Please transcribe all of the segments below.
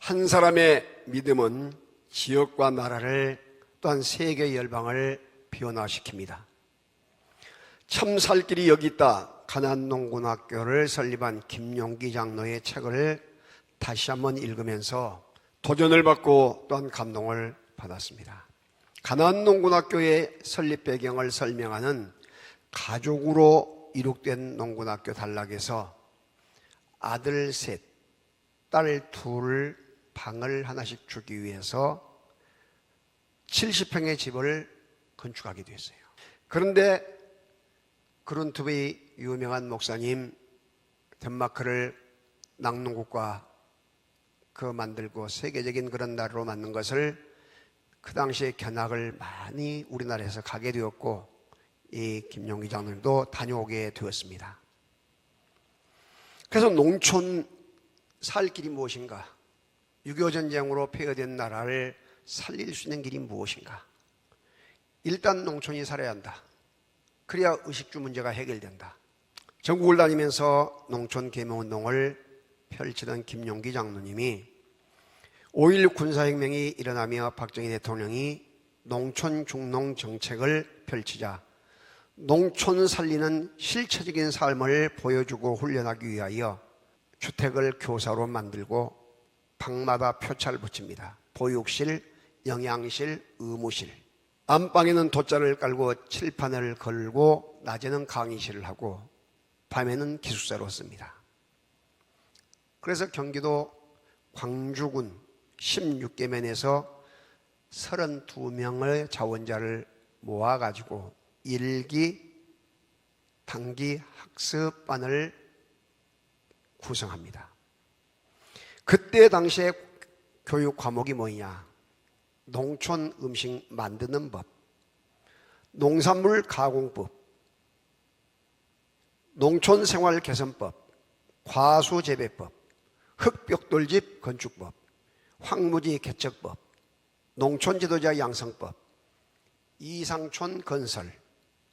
한 사람의 믿음은 지역과 나라를 또한 세계 열방을 변화시킵니다. 참 살 길이 여기 있다. 가난농군학교를 설립한 김용기 장로의 책을 다시 한번 읽으면서 도전을 받고 또한 감동을 받았습니다. 가난농군학교의 설립 배경을 설명하는 가족으로 이룩된 농군학교 단락에서 아들 셋, 딸 둘 방을 하나씩 주기 위해서 70평의 집을 건축하게 됐어요. 그런데 그룬트베이 유명한 목사님, 덴마크를 낙농국가 만들고 세계적인 그런 나라로 만든 것을 그 당시에 견학을 많이 우리나라에서 가게 되었고, 이 김용기 장로님도 다녀오게 되었습니다. 그래서 농촌 살 길이 무엇인가? 6.25 전쟁으로 폐허된 나라를 살릴 수 있는 길이 무엇인가? 일단 농촌이 살아야 한다. 그래야 의식주 문제가 해결된다. 전국을 다니면서 농촌 계몽운동을 펼치던 김용기 장로님이 5.16 군사혁명이 일어나며 박정희 대통령이 농촌 중농 정책을 펼치자 농촌 살리는 실체적인 삶을 보여주고 훈련하기 위하여 주택을 교사로 만들고 방마다 표차를 붙입니다. 보육실, 영양실, 의무실. 안방에는 돗자를 깔고 칠판을 걸고 낮에는 강의실을 하고 밤에는 기숙사로 씁니다. 그래서 경기도 광주군 16계면에서 32명의 자원자를 모아가지고 일기, 단기 학습반을 구성합니다. 그때 당시에 교육 과목이 뭐냐? 농촌 음식 만드는 법, 농산물 가공법, 농촌 생활 개선법, 과수 재배법, 흙벽돌집 건축법, 황무지 개척법, 농촌 지도자 양성법, 이상촌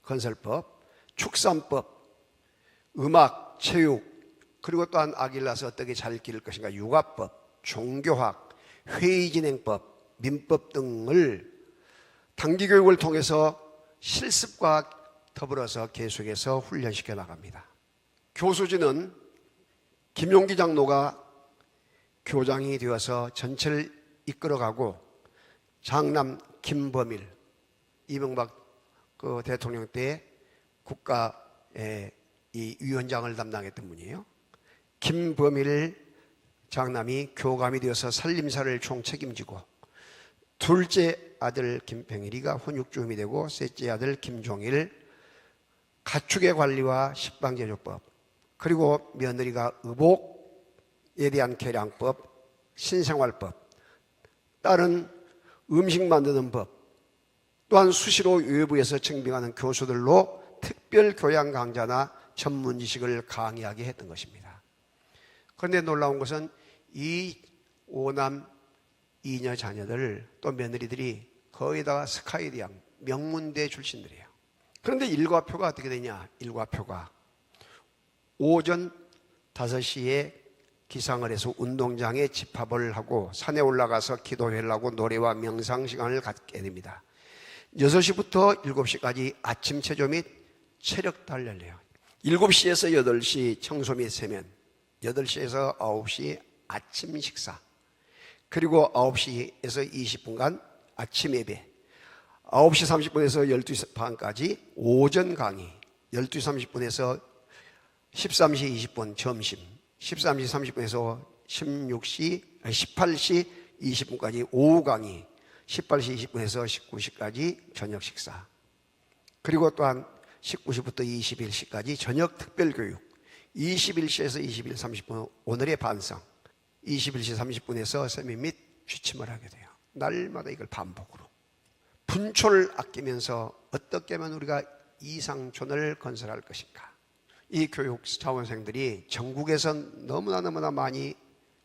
건설법, 축산법, 음악, 체육, 그리고 또한 아기를 낳아서 어떻게 잘 기를 것인가, 육아법, 종교학, 회의진행법, 민법 등을 단기교육을 통해서 실습과 더불어서 계속해서 훈련시켜 나갑니다. 교수진은 김용기 장로가 교장이 되어서 전체를 이끌어가고 장남 김범일, 이명박 대통령 때 국가의 이 위원장을 담당했던 분이에요. 김범일 장남이 교감이 되어서 살림사를 총 책임지고, 둘째 아들 김평일이가 훈육주임이 되고, 셋째 아들 김종일 가축의 관리와 식빵제조법, 그리고 며느리가 의복에 대한 계량법, 신생활법, 딸은 음식 만드는 법, 또한 수시로 외부에서 청빙하는 교수들로 특별 교양 강좌나 전문 지식을 강의하게 했던 것입니다. 그런데 놀라운 것은 이 5남 2녀 자녀들 또 며느리들이 거의 다 스카이대학 명문대 출신들이에요. 그런데 일과표가 어떻게 되냐? 일과표가 오전 5시에 기상을 해서 운동장에 집합을 하고 산에 올라가서 기도회를 하고 노래와 명상 시간을 갖게 됩니다. 6시부터 7시까지 아침 체조 및 체력 단련이에요. 7시에서 8시 청소 및 세면, 8시에서 9시 아침 식사, 그리고 9시에서 20분간 아침 예배, 9시 30분에서 12시 반까지 오전 강의, 12시 30분에서 13시 20분 점심, 13시 30분에서 18시 20분까지 오후 강의, 18시 20분에서 19시까지 저녁 식사, 그리고 또한 19시부터 21시까지 저녁 특별교육, 21시에서 21시 30분 오늘의 반성, 21시 30분에서 세미 및 취침을 하게 돼요. 날마다 이걸 반복으로. 분초를 아끼면서 어떻게 하면 우리가 이상촌을 건설할 것인가. 이 교육 자원생들이 전국에서 너무나 많이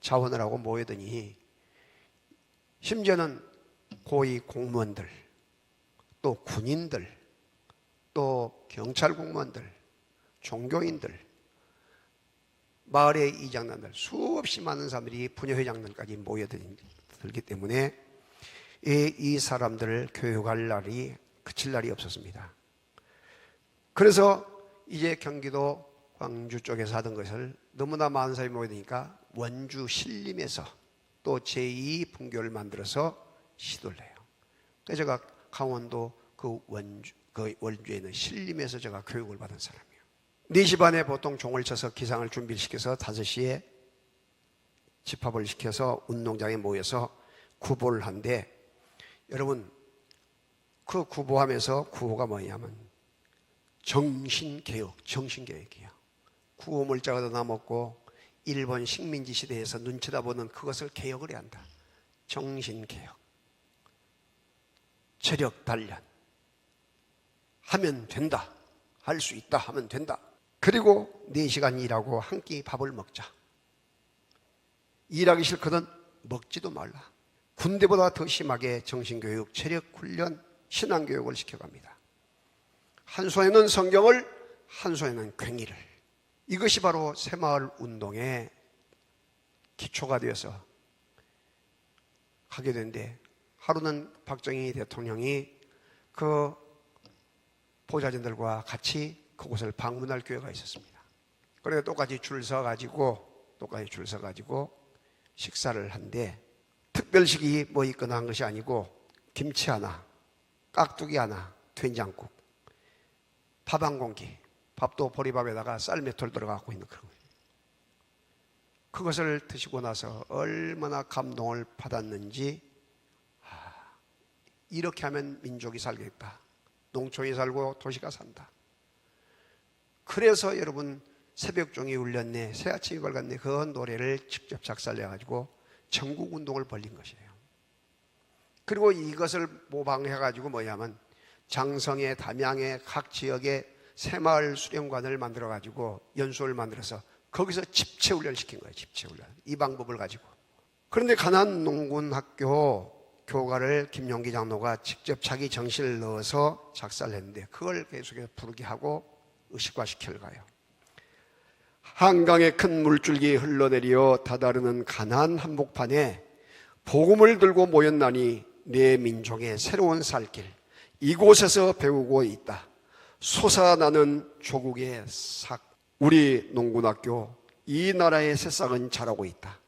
자원을 하고 모이더니 심지어는 고위 공무원들, 또 군인들, 또 경찰 공무원들, 종교인들, 마을의 이장단들, 수없이 많은 사람들이 부녀회장들까지 모여들기 때문에 이 사람들을 교육할 날이 그칠 날이 없었습니다. 그래서 이제 경기도 광주 쪽에서 하던 것을 너무나 많은 사람이 모여드니까 원주 신림에서 또 제2 분교를 만들어서 시도를 해요. 그래서 제가 강원도 그 원주에 있는 신림에서 제가 교육을 받은 사람이에요. 4시 반에 보통 종을 쳐서 기상을 준비시켜서 5시에 집합을 시켜서 운동장에 모여서 구보를 한데, 여러분 그 구보하면서 구호가 뭐냐면 정신개혁이에요. 구호물자가 더 남았고 일본 식민지 시대에서 눈 쳐다보는 그것을 개혁을 해야 한다. 정신개혁, 체력 단련, 하면 된다, 할 수 있다 하면 된다. 그리고 4시간 일하고 한 끼 밥을 먹자. 일하기 싫거든 먹지도 말라. 군대보다 더 심하게 정신교육, 체력훈련, 신앙교육을 시켜갑니다. 한 손에는 성경을, 한 손에는 괭이를. 이것이 바로 새마을 운동의 기초가 되어서 하게 되는데, 하루는 박정희 대통령이 그 보좌진들과 같이 그곳을 방문할 기회가 있었습니다. 그래서 똑같이 줄 서가지고 식사를 한데, 특별식이 뭐 있거나 한 것이 아니고 김치 하나, 깍두기 하나, 된장국, 밥 한 공기, 밥도 보리밥에다가 쌀 몇 톨 들어가고 있는 그런 거예요. 그것을 드시고 나서 얼마나 감동을 받았는지, 이렇게 하면 민족이 살겠다. 농촌이 살고 도시가 산다. 그래서 여러분 새벽종이 울렸네, 새아침이 밝았네, 그 노래를 직접 작사를 해가지고 전국운동을 벌린 것이에요. 그리고 이것을 모방해가지고 뭐냐면 장성에, 담양에, 각 지역에 새마을 수련관을 만들어가지고 연수를 만들어서 거기서 집체훈련을 시킨 거예요. 집체훈련. 이 방법을 가지고. 그런데 가난농군학교 교가를 김용기 장로가 직접 자기 정신을 넣어서 작사를 했는데, 그걸 계속해서 부르게 하고 의식화시켜 가요. 한강의 큰 물줄기 흘러내려 다다르는 가난 한복판에 복음을 들고 모였나니 내 민족의 새로운 살길 이곳에서 배우고 있다. 솟아나는 조국의 삭, 우리 농군학교 이 나라의 새싹은 자라고 있다.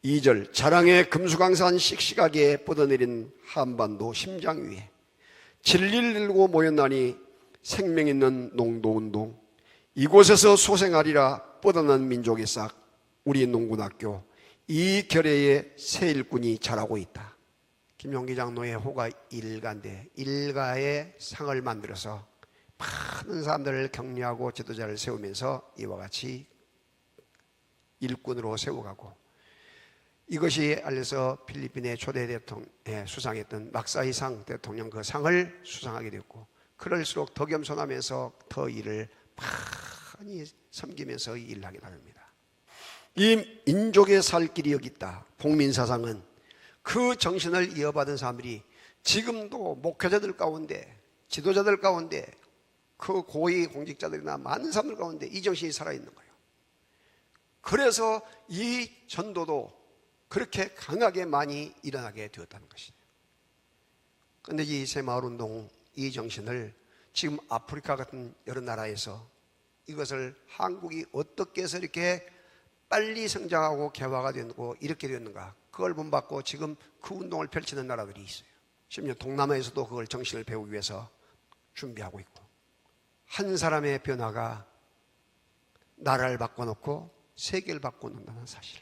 2절, 자랑의 금수강산 씩씩하게 뻗어내린 한반도 심장 위에 진리를 들고 모였나니 생명 있는 농도운동 이곳에서 소생하리라. 뻗어난 민족의 싹, 우리 농군학교 이 결의의 새 일꾼이 자라고 있다. 김용기 장로의 호가 일가인데, 일가의 상을 만들어서 많은 사람들을 격려하고 지도자를 세우면서 이와 같이 일꾼으로 세워가고, 이것이 알려서 필리핀의 초대 대통령에 수상했던 막사이상 대통령 그 상을 수상하게 됐고, 그럴수록 더 겸손하면서 더 일을 많이 섬기면서 일을 하게 됩니다. 이 민족의 살 길이 여기 있다. 복민사상은 그 정신을 이어받은 사람들이 지금도 목회자들 가운데, 지도자들 가운데, 그 고위 공직자들이나 많은 사람들 가운데 이 정신이 살아있는 거예요. 그래서 이 전도도 그렇게 강하게 많이 일어나게 되었다는 것이에요. 그런데 이 새마을운동 이 정신을 지금 아프리카 같은 여러 나라에서 이것을 한국이 어떻게 해서 이렇게 빨리 성장하고 개화가 되고 이렇게 되었는가, 그걸 본받고 지금 그 운동을 펼치는 나라들이 있어요. 심지어 동남아에서도 그걸 정신을 배우기 위해서 준비하고 있고, 한 사람의 변화가 나라를 바꿔놓고 세계를 바꿔놓는다는 사실.